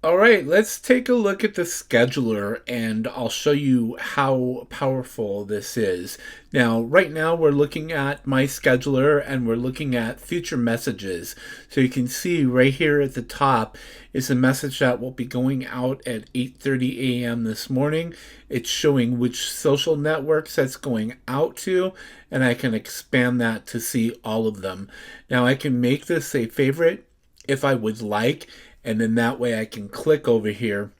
All right, let's take a look at the scheduler and I'll show you how powerful this is. Now, right now we're looking at my scheduler and we're looking at future messages. So you can see right here at the top is a message that will be going out at 8:30 a.m. this morning. It's showing which social networks that's going out to, and I can expand that to see all of them. Now, I can make this a favorite if I would like, and then that way I can click over here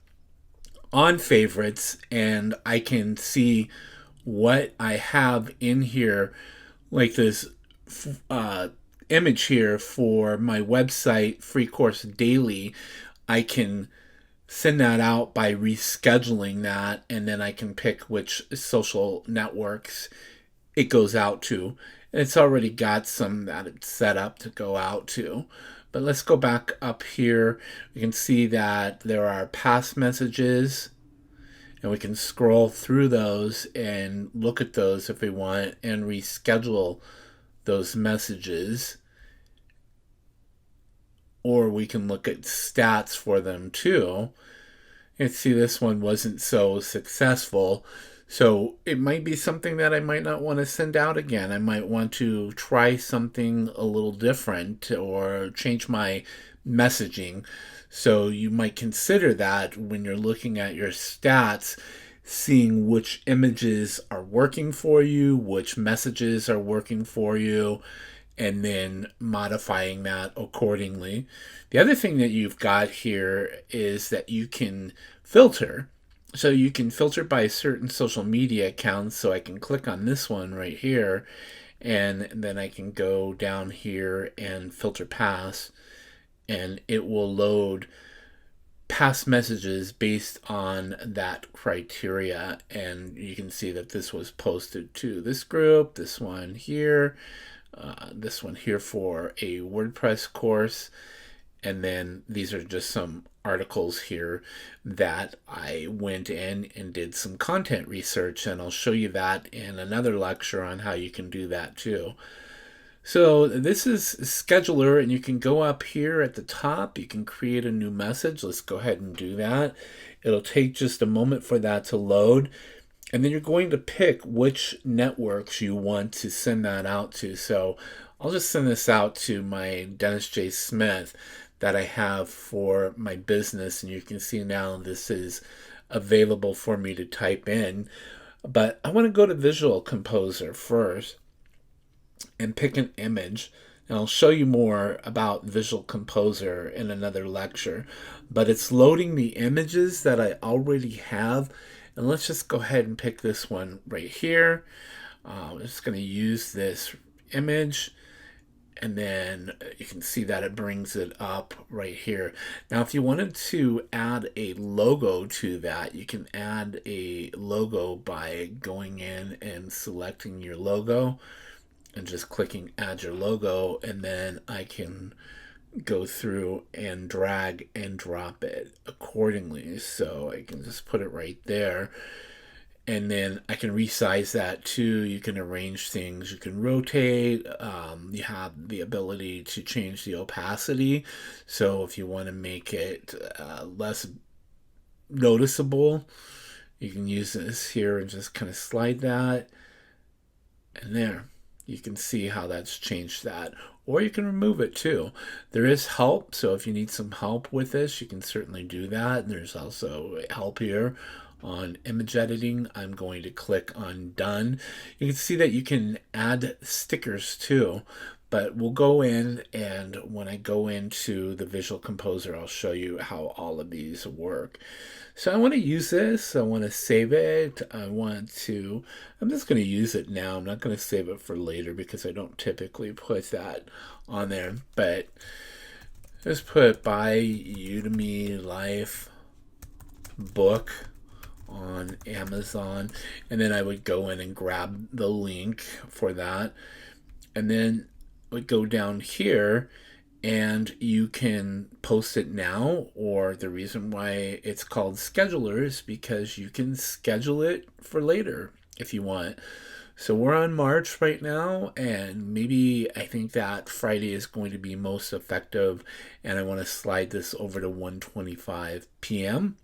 on favorites and I can see what I have in here, like this uh, image here for my website, Free Course Daily. I can send that out by rescheduling that, and then I can pick which social networks it goes out to. And it's already got some that it's set up to go out to. But let's go back up here. We can see that there are past messages, and we can scroll through those and look at those if we want and reschedule those messages. Or we can look at stats for them too. And see, this one wasn't so successful. So it might be something that I might not want to send out again. I might want to try something a little different or change my messaging. So you might consider that when you're looking at your stats, seeing which images are working for you, which messages are working for you, and then modifying that accordingly. The other thing that you've got here is that you can filter. So you can filter by certain social media accounts. So I can click on this one right here, and then I can go down here and filter past, and it will load past messages based on that criteria. And you can see that this was posted to this group, this one here, this one here for a WordPress course, and then these are just some articles here that I went in and did some content research, and I'll show you that in another lecture on how you can do that too. So this is scheduler, and you can go up here at the top, you can create a new message. Let's go ahead and do that. It'll take just a moment for that to load. And then you're going to pick which networks you want to send that out to. So I'll just send this out to my Dennis J. Smith that I have for my business. And you can see now this is available for me to type in. But I want to go to Visual Composer first and pick an image. And I'll show you more about Visual Composer in another lecture. But it's loading the images that I already have. And let's just go ahead and pick this one right here. I'm just going to use this image, and then you can see that it brings it up right here. Now, if you wanted to add a logo to that, you can add a logo by going in and selecting your logo and just clicking add your logo, and then I can go through and drag and drop it accordingly. So I can just put it right there, and then I can resize that too. You can arrange things, you can rotate, you have the ability to change the opacity. So if you want to make it less noticeable, you can use this here and just kind of slide that, and there you can see how that's changed that. Or you can remove it too. There is help, so if you need some help with this, you can certainly do that. And there's also help here on image editing. I'm going to click on done. You can see that you can add stickers too, but we'll go in, and when I go into the Visual Composer, I'll show you how all of these work. So I want to use this, I want to save it, I'm just going to use it now. I'm not going to save it for later because I don't typically put that on there, but just put buy Udemy Life book on Amazon, and then I would go in and grab the link for that, and then would go down here, and you can post it now. Or the reason why it's called scheduler is because you can schedule it for later if you want. So we're on March right now, and maybe I think that Friday is going to be most effective, and I want to slide this over to 1:25 p.m.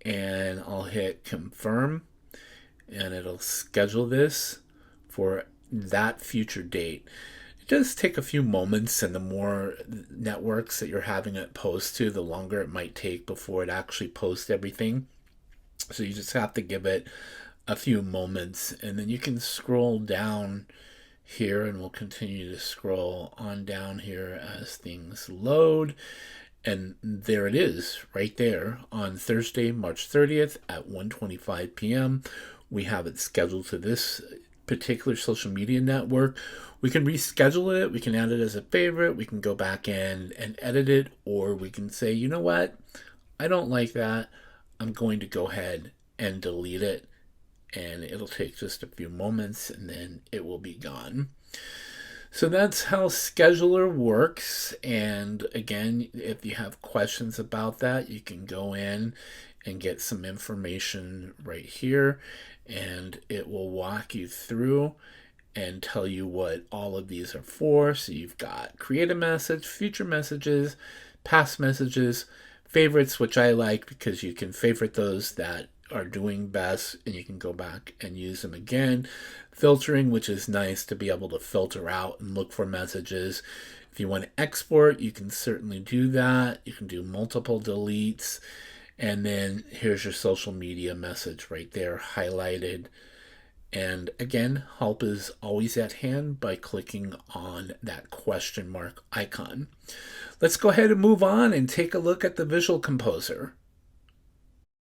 and I'll hit confirm, and it'll schedule this for that future date. It does take a few moments, and the more networks that you're having it post to, the longer it might take before it actually posts everything. So you just have to give it a few moments, and then you can scroll down here, and we'll continue to scroll on down here as things load. And there it is, right there on Thursday, March 30th at 1:25 p.m. We have it scheduled to this particular social media network. We can reschedule it, we can add it as a favorite, we can go back in and edit it, or we can say, you know what, I don't like that. I'm going to go ahead and delete it, and it'll take just a few moments and then it will be gone. So that's how Scheduler works. And again, if you have questions about that, you can go in and get some information right here, and it will walk you through and tell you what all of these are for. So you've got create a message, future messages, past messages, favorites, which I like because you can favorite those that are doing best and you can go back and use them again. Filtering, which is nice to be able to filter out and look for messages. If you want to export, you can certainly do that. You can do multiple deletes. And then here's your social media message right there highlighted. And again, help is always at hand by clicking on that question mark icon. Let's go ahead and move on and take a look at the Visual Composer.